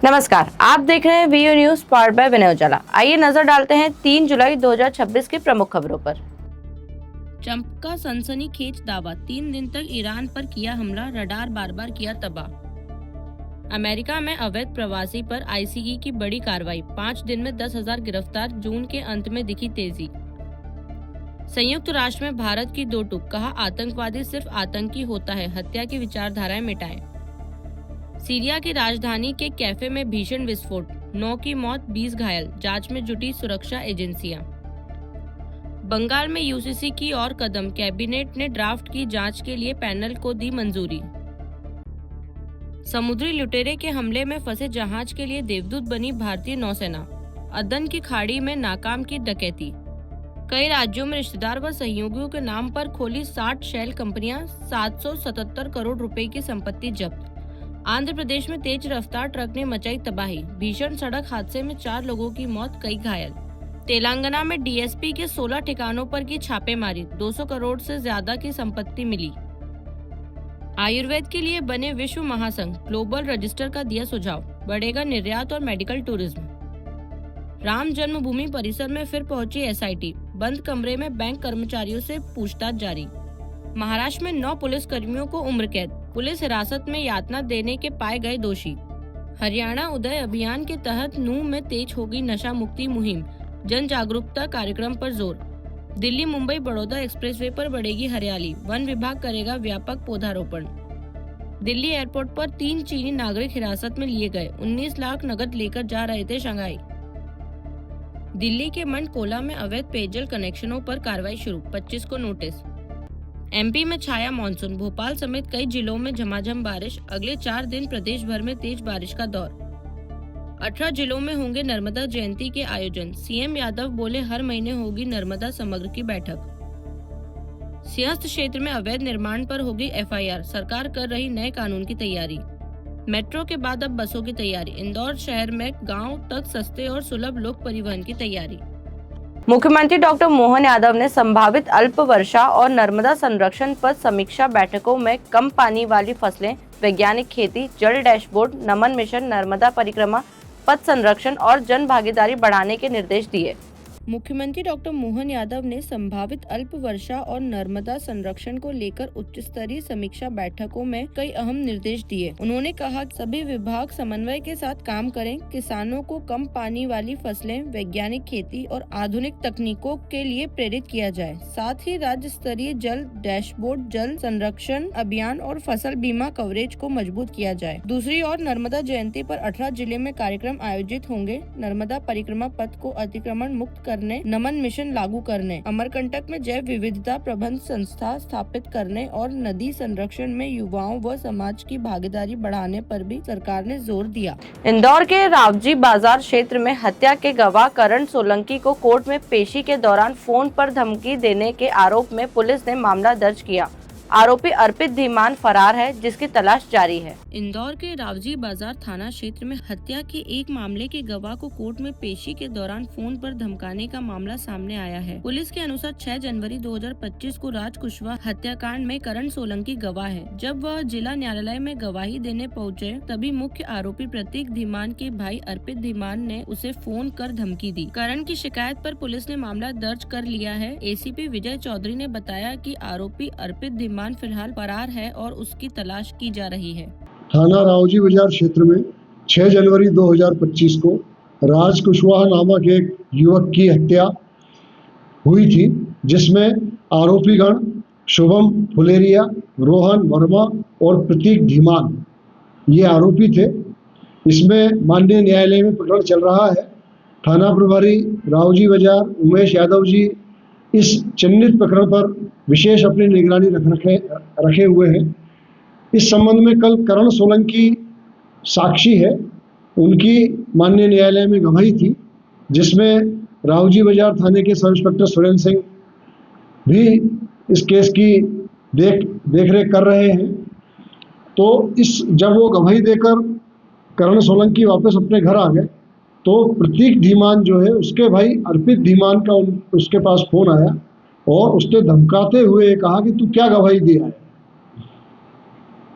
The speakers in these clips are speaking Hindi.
नमस्कार, आप देख रहे हैं वीयू न्यूज पावर्ड बाय विनय उजाला। आइए नजर डालते हैं 3 जुलाई 2026 की प्रमुख खबरों पर। ट्रंप का सनसनीखेज दावा, 3 दिन तक ईरान पर किया हमला, रडार बार बार किया तबाह। अमेरिका में अवैध प्रवासी पर आईसीई की बड़ी कार्रवाई, 5 दिन में 10,000 गिरफ्तार, जून के अंत में दिखी तेजी। संयुक्त राष्ट्र में भारत की दो टूक, कहा आतंकवादी सिर्फ आतंकी होता है, हत्या की विचारधाराएं मिटाएं। सीरिया की राजधानी के कैफे में भीषण विस्फोट, 9 की मौत, 20 घायल, जांच में जुटी सुरक्षा एजेंसियां। बंगाल में यूसीसी की और कदम, कैबिनेट ने ड्राफ्ट की जांच के लिए पैनल को दी मंजूरी। समुद्री लुटेरे के हमले में फंसे जहाज के लिए देवदूत बनी भारतीय नौसेना, अदन की खाड़ी में नाकाम की डकैती। कई राज्यों में रिश्तेदार व सहयोगियों के नाम पर खोली 60 शेल कंपनियां, 777 करोड़ रुपए की संपत्ति जब्त। आंध्र प्रदेश में तेज रफ्तार ट्रक ने मचाई तबाही, भीषण सड़क हादसे में 4 लोगों की मौत, कई घायल। तेलंगाना में डीएसपी के 16 ठिकानों पर की छापेमारी, 200 करोड़ से ज्यादा की संपत्ति मिली। आयुर्वेद के लिए बने विश्व महासंघ ग्लोबल रजिस्टर का दिया सुझाव, बढ़ेगा निर्यात और मेडिकल टूरिज्म। राम जन्मभूमि परिसर में फिर पहुंची एसआईटी, बंद कमरे में बैंक कर्मचारियों से पूछताछ जारी। महाराष्ट्र में 9 पुलिस कर्मियों को उम्र कैद, पुलिस हिरासत में यातना देने के पाए गए दोषी। हरियाणा उदय अभियान के तहत नूंह में तेज होगी नशा मुक्ति मुहिम, जन जागरूकता कार्यक्रम पर जोर। दिल्ली मुंबई बड़ौदा एक्सप्रेसवे पर बढ़ेगी हरियाली, वन विभाग करेगा व्यापक पौधारोपण। दिल्ली एयरपोर्ट पर 3 चीनी नागरिक हिरासत में लिए गए, 19 लाख नकद लेकर जा रहे थे शंघाई। दिल्ली के मंडकोला में अवैध पेयजल कनेक्शनों पर कार्रवाई शुरू, 25 को नोटिस। एमपी में छाया मानसून, भोपाल समेत कई जिलों में झमाझम बारिश, अगले 4 दिन प्रदेश भर में तेज बारिश का दौर। 18 जिलों में होंगे नर्मदा जयंती के आयोजन, सीएम यादव बोले हर महीने होगी नर्मदा समग्र की बैठक। सिंहस्थ क्षेत्र में अवैध निर्माण पर होगी एफआईआर, सरकार कर रही नए कानून की तैयारी। मेट्रो के बाद अब बसों की तैयारी, इंदौर शहर में गांव तक सस्ते और सुलभ लोक परिवहन की तैयारी। मुख्यमंत्री डॉक्टर मोहन यादव ने संभावित अल्प वर्षा और नर्मदा संरक्षण पर समीक्षा बैठकों में कम पानी वाली फसलें, वैज्ञानिक खेती, जल डैशबोर्ड, नमन मिशन, नर्मदा परिक्रमा, पथ संरक्षण और जन भागीदारी बढ़ाने के निर्देश दिए। मुख्यमंत्री डॉक्टर मोहन यादव ने संभावित अल्प वर्षा और नर्मदा संरक्षण को लेकर उच्च स्तरीय समीक्षा बैठकों में कई अहम निर्देश दिए। उन्होंने कहा कि सभी विभाग समन्वय के साथ काम करें, किसानों को कम पानी वाली फसलें, वैज्ञानिक खेती और आधुनिक तकनीकों के लिए प्रेरित किया जाए। साथ ही राज्य स्तरीय जल डैशबोर्ड, जल संरक्षण अभियान और फसल बीमा कवरेज को मजबूत किया जाए। दूसरी ओर नर्मदा जयंती पर 18 जिले में कार्यक्रम आयोजित होंगे। नर्मदा परिक्रमा पथ को अतिक्रमण मुक्त करने, नमन मिशन लागू करने, अमरकंटक में जैव विविधता प्रबंध संस्था स्थापित करने और नदी संरक्षण में युवाओं व समाज की भागीदारी बढ़ाने पर भी सरकार ने जोर दिया। इंदौर के रावजी बाजार क्षेत्र में हत्या के गवाह करण सोलंकी को कोर्ट में पेशी के दौरान फोन पर धमकी देने के आरोप में पुलिस ने मामला दर्ज किया। आरोपी अर्पित धीमान फरार है, जिसकी तलाश जारी है। इंदौर के रावजी बाजार थाना क्षेत्र में हत्या के एक मामले के गवाह को कोर्ट में पेशी के दौरान फोन पर धमकाने का मामला सामने आया है। पुलिस के अनुसार 6 जनवरी 2025 को राज कुशवाहा हत्याकांड में करण सोलंकी गवाह है। जब वह जिला न्यायालय में गवाही देने पहुंचे, तभी मुख्य आरोपी प्रतीक धीमान के भाई अर्पित धीमान ने उसे फोन कर धमकी दी। करण की शिकायत पर पुलिस ने मामला दर्ज कर लिया है। एसीपी विजय चौधरी ने बताया कि आरोपी अर्पित धीमान फिलहाल फरार है और उसकी तलाश की जा रही है। थाना रावजी बाजार क्षेत्र में 6 जनवरी 2025 को राज कुशवाहा नामक एक युवक की हत्या हुई थी, जिसमें आरोपीगण शुभम फुलेरिया, रोहन वर्मा और प्रतीक धीमान ये आरोपी थे। इसमें माननीय न्यायालय में प्रकरण चल रहा है। थाना प्रभारी रावजी बाजार उमेश यादव जी इस चिन्हित प्रकरण पर विशेष अपनी निगरानी रखे हुए हैं। इस संबंध में कल करण सोलंकी साक्षी है, उनकी माननीय न्यायालय में गवाही थी, जिसमें रावजी बाजार थाने के सब इंस्पेक्टर सुरेंद्र सिंह भी इस केस की देखरेख कर रहे हैं। तो जब वो गवाही देकर करण सोलंकी वापस अपने घर आ गए, तो प्रतीक धीमान जो है उसके भाई अर्पित धीमान का उसके पास फोन आया और उसने धमकाते हुए कहा कि तू क्या गवाही दिया है।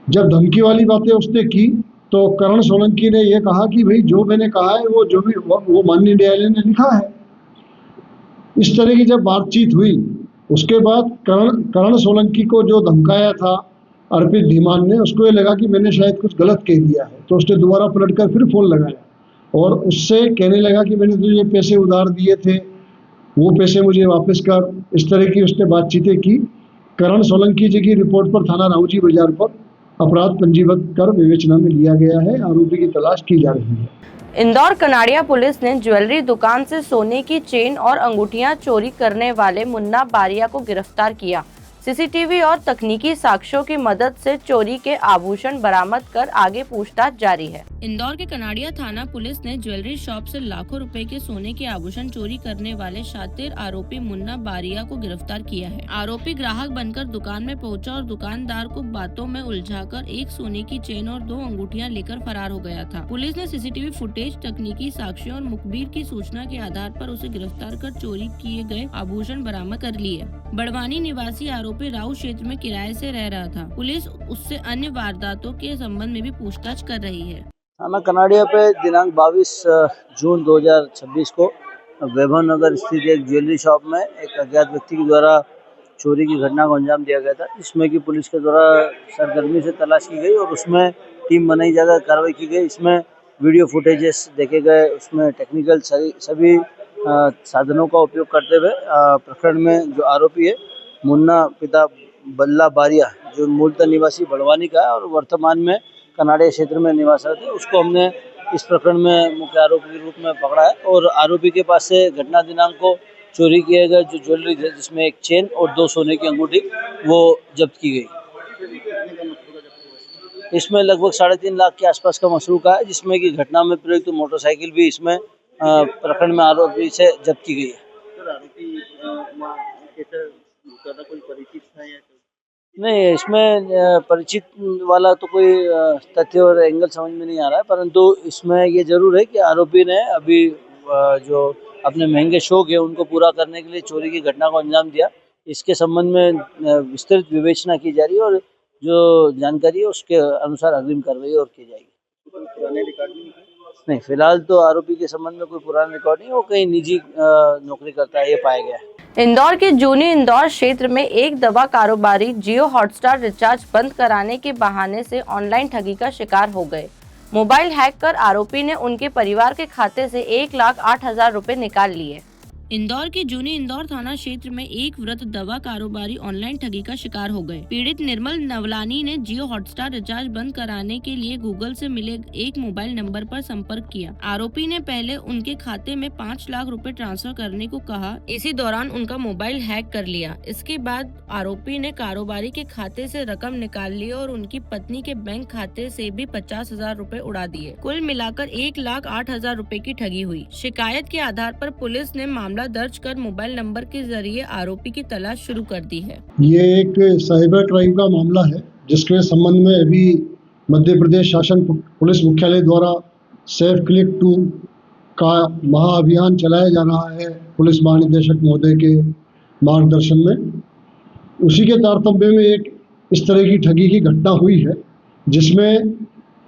जब धमकी वाली बातें उसने की तो करण सोलंकी ने ये कहा कि भाई जो मैंने कहा है वो जो भी वो माननीय न्यायालय ने लिखा है। इस तरह की जब बातचीत हुई उसके बाद करण सोलंकी को जो धमकाया था अर्पित धीमान ने, उसको ये लगा कि मैंने शायद कुछ गलत कह दिया है, तो उसने दोबारा पलटकर फिर फोन लगाया और उससे कहने लगा कि मैंने तुझे पैसे उधार दिए थे, वो पैसे मुझे वापस कर। इस तरह की उसने बातचीतें की। करण सोलंकी जी की रिपोर्ट पर थाना राऊजी बाजार पर अपराध पंजीबद्ध कर विवेचना में लिया गया है। आरोपी की तलाश की जा रही है। इंदौर कनाड़िया पुलिस ने ज्वेलरी दुकान से सोने की चेन और अंगूठियां चोरी करने वाले मुन्ना बारिया को गिरफ्तार किया। सीसीटीवी और तकनीकी साक्ष्यों की मदद से चोरी के आभूषण बरामद कर आगे पूछताछ जारी है। इंदौर के कनाड़िया थाना पुलिस ने ज्वेलरी शॉप से लाखों रुपए के सोने के आभूषण चोरी करने वाले शातिर आरोपी मुन्ना बारिया को गिरफ्तार किया है। आरोपी ग्राहक बनकर दुकान में पहुंचा और दुकानदार को बातों में उलझाकर एक सोने की चेन और 2 अंगूठियां लेकर फरार हो गया था। पुलिस ने सीसीटीवी फुटेज, तकनीकी साक्ष्यों और मुखबिर की सूचना के आधार पर उसे गिरफ्तार कर चोरी किए गए आभूषण बरामद कर लिए। बड़वानी निवासी आरोपी राउ क्षेत्र में किराए से रह रहा था। पुलिस उससे अन्य वारदातों के संबंध में भी पूछताछ कर रही है। थाना कनाड़िया पे दिनांक 22 जून 2026 को वैभव नगर स्थित एक ज्वेलरी शॉप में एक अज्ञात व्यक्ति के द्वारा चोरी की घटना को अंजाम दिया गया था, जिसमें कि पुलिस के द्वारा सरगर्मी से तलाश की गई और उसमें टीम बनाई जाकर कार्रवाई की गई। इसमें वीडियो फुटेजेस देखे गए, उसमें टेक्निकल सभी साधनों का उपयोग करते हुए प्रकरण में जो आरोपी है मुन्ना पिता बल्ला बारिया, जो मूलतः निवासी बड़वानी का है और वर्तमान में कनाड़िया क्षेत्र में निवासरत है, उसको हमने इस प्रकरण में मुख्य आरोपी के रूप में पकड़ा है। और आरोपी के पास से घटना दिनांक को चोरी किए गए जो ज्वेलरी थे, जिसमें एक चेन और 2 सोने की अंगूठी, वो जब्त की गई। इसमें लगभग 3.5 लाख के आसपास का मसरूका है, जिसमें कि घटना में प्रयुक्त मोटरसाइकिल भी इसमें प्रकरण में आरोपी से जब्त की गई है। नहीं, इसमें परिचित वाला तो कोई तथ्य और एंगल समझ में नहीं आ रहा है, परंतु इसमें ये जरूर है कि आरोपी ने अभी जो अपने महंगे शौक है उनको पूरा करने के लिए चोरी की घटना को अंजाम दिया। इसके संबंध में विस्तृत विवेचना की जा रही है और जो जानकारी है उसके अनुसार अग्रिम कार्रवाई और की जाएगी। नहीं, फिलहाल तो आरोपी के संबंध में कोई पुराना रिकॉर्ड नहीं, वो कहीं निजी नौकरी करता है, ये पाया गया है। इंदौर के जूनी इंदौर क्षेत्र में एक दवा कारोबारी जियो हॉटस्टार रिचार्ज बंद कराने के बहाने से ऑनलाइन ठगी का शिकार हो गए। मोबाइल हैक कर आरोपी ने उनके परिवार के खाते से 1,08,000 रुपए निकाल लिए। इंदौर के जूनी इंदौर थाना क्षेत्र में एक वृद्ध दवा कारोबारी ऑनलाइन ठगी का शिकार हो गए। पीड़ित निर्मल नवलानी ने जियो हॉटस्टार रिचार्ज बंद कराने के लिए गूगल से मिले एक मोबाइल नंबर पर संपर्क किया। आरोपी ने पहले उनके खाते में 5 लाख रुपए ट्रांसफर करने को कहा। इसी दौरान उनका मोबाइल हैक कर लिया। इसके बाद आरोपी ने कारोबारी के खाते से रकम निकाल ली और उनकी पत्नी के बैंक खाते से भी 50,000 रुपए उड़ा दिए। कुल मिलाकर 1,08,000 रुपए की ठगी हुई। शिकायत के आधार पर पुलिस ने मामला दर्ज कर मोबाइल नंबर के जरिए आरोपी की तलाश शुरू कर दी है। ये एक साइबर क्राइम का मामला है, जिसके संबंध में अभी मध्य प्रदेश शासन पुलिस मुख्यालय द्वारा सेफ क्लिक 2 का महाअभियान चलाया जा रहा है पुलिस महानिदेशक महोदय के मार्गदर्शन में। उसी के तारतम्य में एक इस तरह की ठगी की घटना हुई है, जिसमें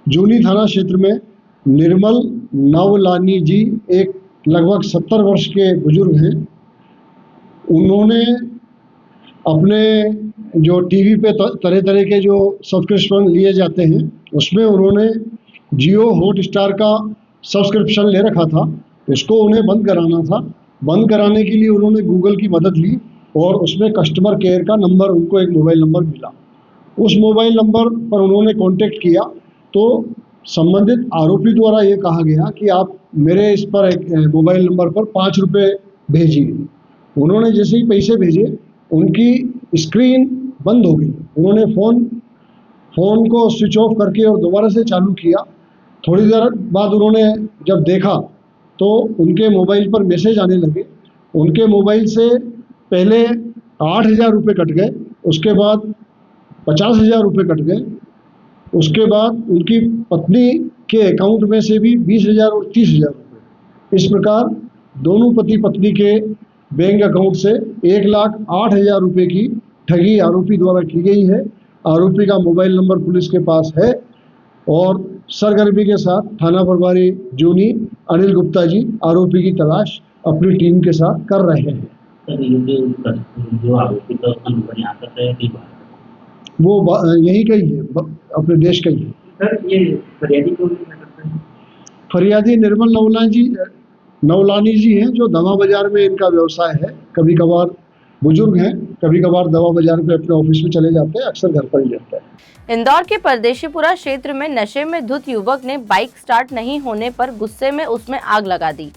जूनी थाना क्षेत्र में निर्मल नवलानी जी एक लगभग 70 वर्ष के बुजुर्ग हैं। उन्होंने अपने जो टीवी पे तरह तरह के जो सब्सक्रिप्शन लिए जाते हैं, उसमें उन्होंने जियो हॉटस्टार का सब्सक्रिप्शन ले रखा था। इसको उन्हें बंद कराना था। बंद कराने के लिए उन्होंने गूगल की मदद ली और उसमें कस्टमर केयर का नंबर, उनको एक मोबाइल नंबर मिला। उस मोबाइल नंबर पर उन्होंने कॉन्टेक्ट किया तो संबंधित आरोपी द्वारा ये कहा गया कि आप मेरे इस पर एक मोबाइल नंबर पर 5 रुपये भेजिए। उन्होंने जैसे ही पैसे भेजे, उनकी स्क्रीन बंद हो गई। उन्होंने फ़ोन को स्विच ऑफ करके और दोबारा से चालू किया। थोड़ी देर बाद उन्होंने जब देखा तो उनके मोबाइल पर मैसेज आने लगे। उनके मोबाइल से पहले 8,000 रुपये कट गए, उसके बाद 50,000 रुपये कट गए, उसके बाद उनकी पत्नी के अकाउंट में से भी 20,000 और 30,000 रुपये। इस प्रकार दोनों पति पत्नी के बैंक अकाउंट से 1,08,000 रुपये की ठगी आरोपी द्वारा की गई है। आरोपी का मोबाइल नंबर पुलिस के पास है और सरगर्मी के साथ थाना प्रभारी जूनी अनिल गुप्ता जी आरोपी की तलाश अपनी टीम के साथ कर रहे हैं। सर ये जो आरोपी का नंबर यहाँ तक है कि वो यही का ही है, अपने देश का ही है। सर ये फरियादी कौन है? फरियादी निर्मल नवलानी जी हैं, जो दवा बाजार में इनका व्यवसाय है। कभी कभार बुजुर्ग हैं, कभी कभार दवा बाजार पे अपने ऑफिस में चले जाते हैं, अक्सर घर पर ही रहते हैं। इंदौर के परदेशीपुरा क्षेत्र में नशे में धुत युवक ने बाइक स्टार्ट नहीं होने पर गुस्से में उसमें आग लगा दी।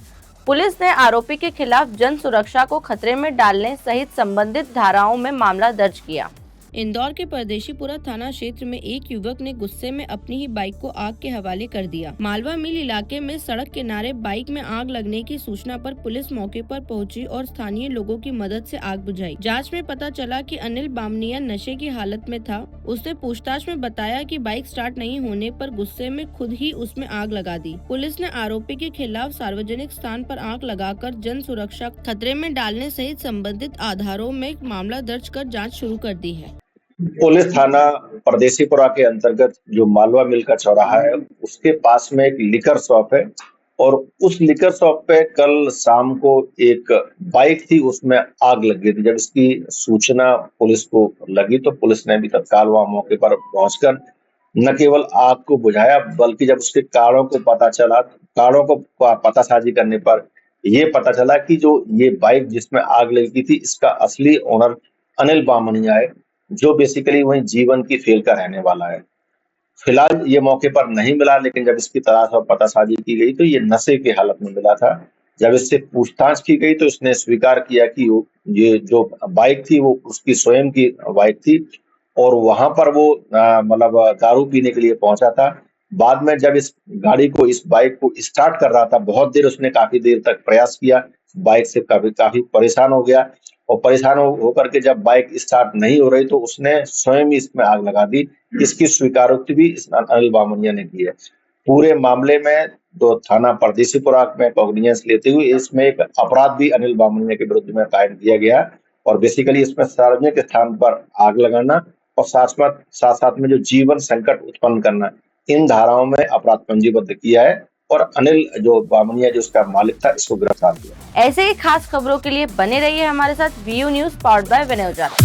पुलिस ने आरोपी के खिलाफ जन सुरक्षा को खतरे में डालने सहित संबंधित धाराओं में मामला दर्ज किया। इंदौर के परदेशीपुरा थाना क्षेत्र में एक युवक ने गुस्से में अपनी ही बाइक को आग के हवाले कर दिया। मालवा मिल इलाके में सड़क किनारे बाइक में आग लगने की सूचना पर पुलिस मौके पर पहुंची और स्थानीय लोगों की मदद से आग बुझाई। जांच में पता चला कि अनिल बामनिया नशे की हालत में था। उसने पूछताछ में बताया कि बाइक स्टार्ट नहीं होने पर गुस्से में खुद ही उसमें आग लगा दी। पुलिस ने आरोपी के खिलाफ सार्वजनिक स्थान पर आग लगाकर जन सुरक्षा खतरे में डालने सहित संबंधित आधारों में मामला दर्ज कर जाँच शुरू कर दी है। पुलिस थाना परदेशीपुरा के अंतर्गत जो मालवा मिल का चौराहा है, उसके पास में एक लिकर शॉप है और उस लिकर शॉप पे कल शाम को एक बाइक थी, उसमें आग लग गई थी। जब इसकी सूचना पुलिस को लगी तो पुलिस ने भी तत्काल वहां मौके पर पहुंचकर न केवल आग को बुझाया, बल्कि जब उसके कारणों को पता चला, कारणों को पतासाजी करने पर यह पता चला कि जो ये बाइक जिसमें आग लगी थी, इसका असली ओनर अनिल बामनिया है, जो बेसिकली वही जीवन की फेल का रहने वाला है। फिलहाल ये मौके पर नहीं मिला, लेकिन जब इसकी तलाश और पतासाजी की गई तो ये नशे की हालत में मिला था। जब इससे पूछताछ की गई तो इसने स्वीकार किया कि ये जो बाइक थी वो उसकी स्वयं की बाइक थी और वहां पर वो मतलब दारू पीने के लिए पहुंचा था। बाद में जब इस बाइक को स्टार्ट कर रहा था, बहुत देर उसने काफी देर तक प्रयास किया, बाइक से काफी परेशान हो गया और परेशान होकर के जब बाइक स्टार्ट नहीं हो रही तो उसने स्वयं ही इसमें आग लगा दी। इसकी स्वीकारोक्ति भी अनिल बामनिया ने की है। पूरे मामले में तो थाना परदेशीपुरा में कॉग्निजेंस लेते हुए इसमें एक अपराध भी अनिल बामनिया के विरुद्ध में कायम किया गया और बेसिकली इसमें सार्वजनिक स्थान पर आग लगाना और साथ में जो जीवन संकट उत्पन्न करना, इन धाराओं में अपराध पंजीबद्ध किया है और अनिल जो बामनिया जो उसका मालिक था, इसको गिरफ्तार किया। ऐसे ही खास खबरों के लिए बने रहिए हमारे साथ। Vu news powered by Vinay Ujala.